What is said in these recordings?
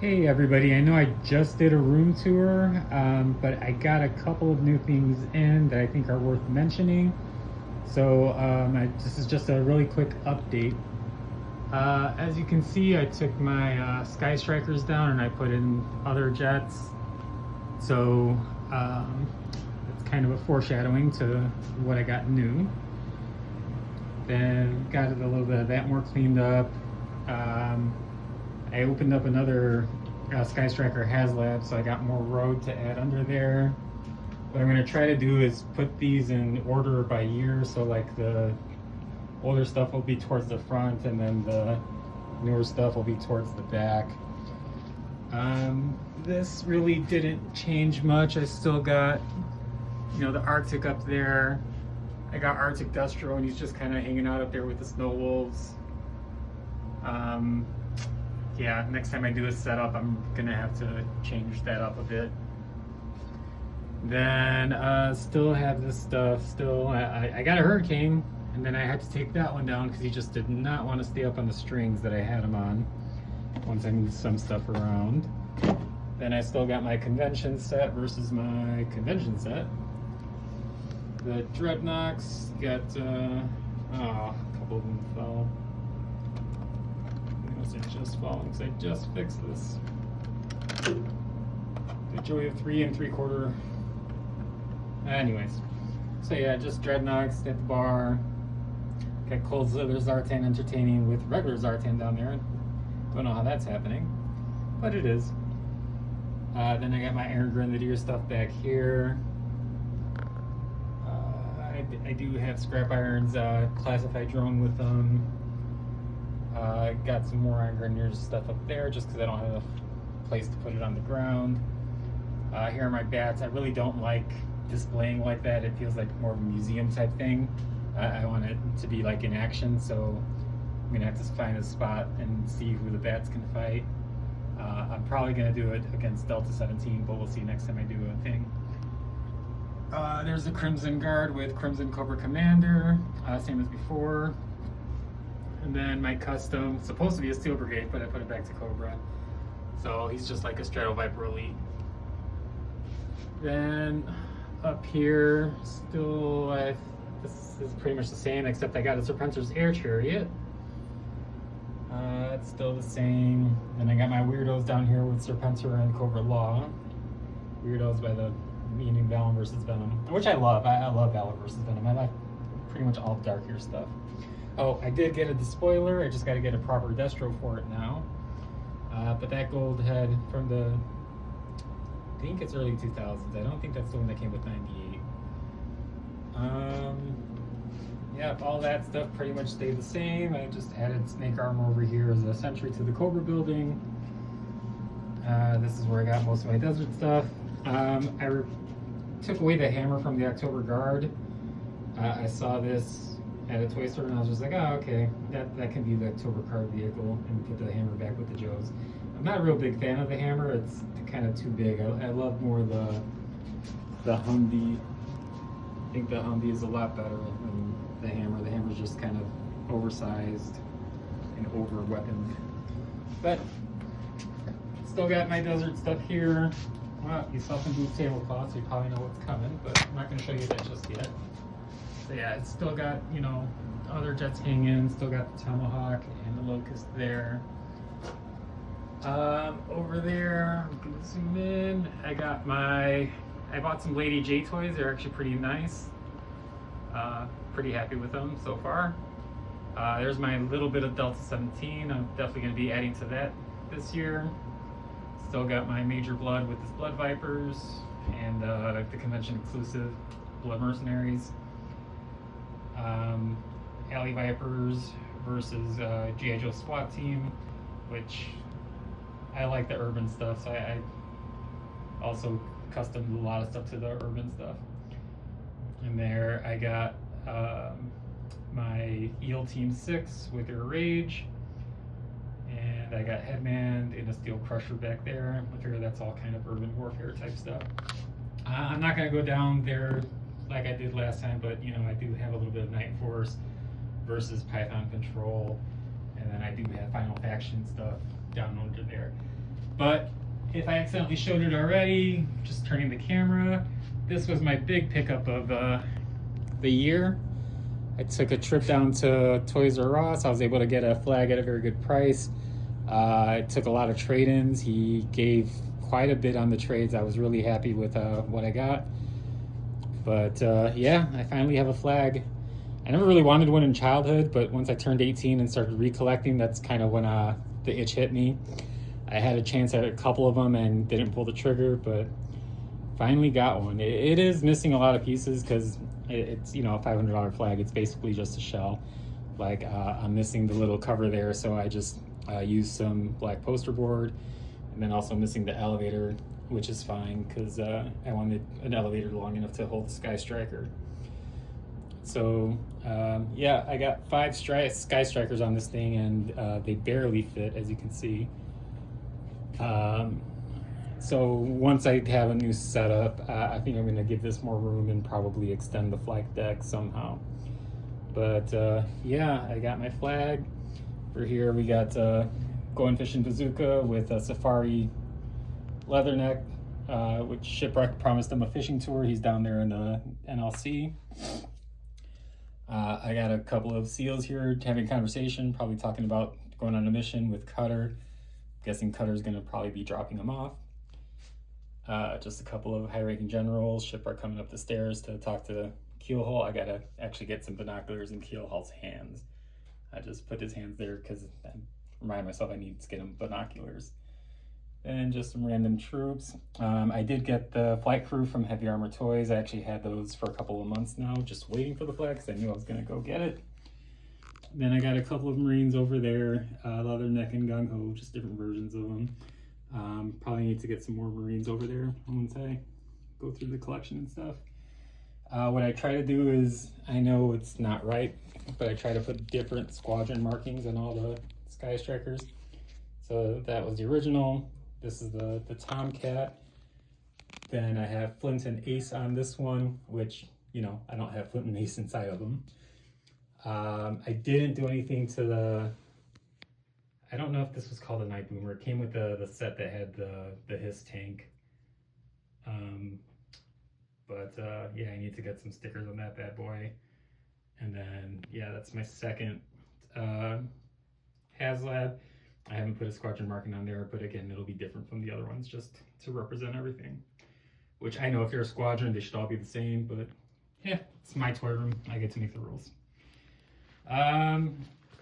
Hey everybody, I know I just did a room tour, but I got a couple of new things in that I think are worth mentioning. So this is just a really quick update. As you can see, I took my Sky Strikers down and I put in other jets. So it's kind of a foreshadowing to what I got new. Then got a little bit of that more cleaned up. I opened up another Sky Striker HasLab, so I got more road to add under there. What I'm going to try to do is put these in order by year, so like the older stuff will be towards the front and then the newer stuff will be towards the back. This really didn't change much. I still got, the Arctic up there. I got Arctic Dustro and he's just kind of hanging out up there with the snow wolves. Yeah, next time I do a setup, I'm gonna have to change that up a bit. Then still have this stuff. Still, I got a Hurricane, and then I had to take that one down because he just did not want to stay up on the strings that I had him on. Once I moved some stuff around. Then I still got my convention set versus my convention set. The Dreadnoks got a couple of them fell. They're just falling because I just fixed this. The Joy of 3 3/4. Anyways, so yeah, just Dreadnoks at the bar. Got Cold Slither Zartan entertaining with regular Zartan down there. Don't know how that's happening, but it is. Then I got my Iron Grenadier stuff back here. I do have scrap irons, classified drone with them. Got some more Iron Grenadier stuff up there just because I don't have a place to put it on the ground. Here are my bats. I really don't like displaying like that. It feels like more of a museum type thing. I want it to be like in action, so I'm gonna have to find a spot and see who the bats can fight. I'm probably gonna do it against Delta 17, but we'll see next time I do a thing. There's the Crimson Guard with Crimson Cobra Commander, same as before. And then my custom, supposed to be a Steel Brigade, but I put it back to Cobra. So he's just like a Strato Viper Elite. Then up here, still, this is pretty much the same, except I got a Serpentor's Air Chariot. It's still the same. Then I got my Weirdos down here with Serpentor and Cobra Law. Weirdos by the meaning Valen versus Venom, which I love. I love Valor versus Venom. I like pretty much all Dark Year stuff. Oh, I did get a despoiler. I just got to get a proper destro for it now. But that gold head from the, I think it's early 2000s. I don't think that's the one that came with 98. Yeah, all that stuff pretty much stayed the same. I just added snake armor over here as a sentry to the Cobra building. This is where I got most of my desert stuff. I took away the hammer from the October Guard. I saw this at a toy store and I was just like, oh, okay, that can be the October Guard vehicle, and put the hammer back with the Joes. I'm not a real big fan of the hammer. It's kind of too big. I love more the Humvee. I think the Humvee is a lot better than the hammer. The hammer's just kind of oversized and over weaponed. But still got my desert stuff here. Well, you saw some boots tablecloth, so you probably know what's coming, but I'm not going to show you that just yet. So yeah, it's still got, other jets hanging, still got the Tomahawk and the Locust there. Over there, I'm going to zoom in. I bought some Lady J toys. They're actually pretty nice. Pretty happy with them so far. There's my little bit of Delta 17. I'm definitely going to be adding to that this year. Still got my Major Blood with his Blood Vipers and the convention exclusive Blood Mercenaries. Alley Vipers versus G.I. Joe SWAT Team, which I like the urban stuff, so I also customed a lot of stuff to the urban stuff. And there I got my Eel Team 6 with their Rage, and I got Headman in a Steel Crusher back there. I figure that's all kind of urban warfare type stuff. I'm not going to go down there like I did last time, but I do have a little bit of Night Force versus Python Control, and then I do have Final Faction stuff down under there. But if I accidentally showed it already, just turning the camera, this was my big pickup of the year. I took a trip down to Toys R Us. I was able to get a flag at a very good price. I took a lot of trade-ins. He gave quite a bit on the trades. I was really happy with what I got. But yeah, I finally have a flag. I never really wanted one in childhood, but once I turned 18 and started recollecting, that's kind of when the itch hit me. I had a chance at a couple of them and didn't pull the trigger, but finally got one. It is missing a lot of pieces because it's, you know, a $500 flag. It's basically just a shell. Like I'm missing the little cover there, so I just used some black poster board, and then also missing the elevator, which is fine because I wanted an elevator long enough to hold the Sky Striker. So yeah, I got 5 Sky Strikers on this thing, and they barely fit, as you can see. So once I have a new setup, I think I'm going to give this more room and probably extend the flight deck somehow. But yeah, I got my flag. For here we got Going Fishing Bazooka with a Safari Leatherneck, which Shipwreck promised him a fishing tour. He's down there in the NLC. I got a couple of SEALs here having a conversation, probably talking about going on a mission with Cutter. Guessing Cutter's going to probably be dropping them off. Just a couple of high-ranking generals. Shipwreck coming up the stairs to talk to Keelhaul. I got to actually get some binoculars in Keelhaul's hands. I just put his hands there because I remind myself I need to get him binoculars. And just some random troops. I did get the flight crew from Heavy Armor Toys. I actually had those for a couple of months now, just waiting for the flag because I knew I was going to go get it. Then I got a couple of Marines over there, Leatherneck and Gung Ho, just different versions of them. Probably need to get some more Marines over there once I go through the collection and stuff. What I try to do is, I know it's not right, but I try to put different squadron markings on all the Sky Strikers. So that was the original. This is the Tomcat. Then I have Flint and Ace on this one, which, you know, I don't have Flint and Ace inside of them. I didn't do anything to the, I don't know if this was called a Night Boomer. It came with the set that had the Hiss tank. Yeah, I need to get some stickers on that bad boy. And then, yeah, that's my second HasLab. I haven't put a squadron marking on there, but again, it'll be different from the other ones just to represent everything. Which I know if you're a squadron, they should all be the same, but yeah, it's my toy room. I get to make the rules.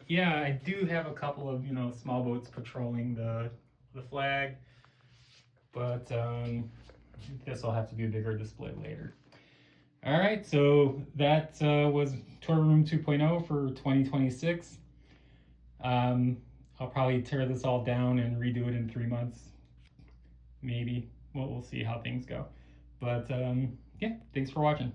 Yeah, I do have a couple of, you know, small boats patrolling the flag, but this will have to be a bigger display later. All right, so that was Toy Room 2.0 for 2026. I'll probably tear this all down and redo it in 3 months, maybe. We'll see how things go. But yeah, thanks for watching.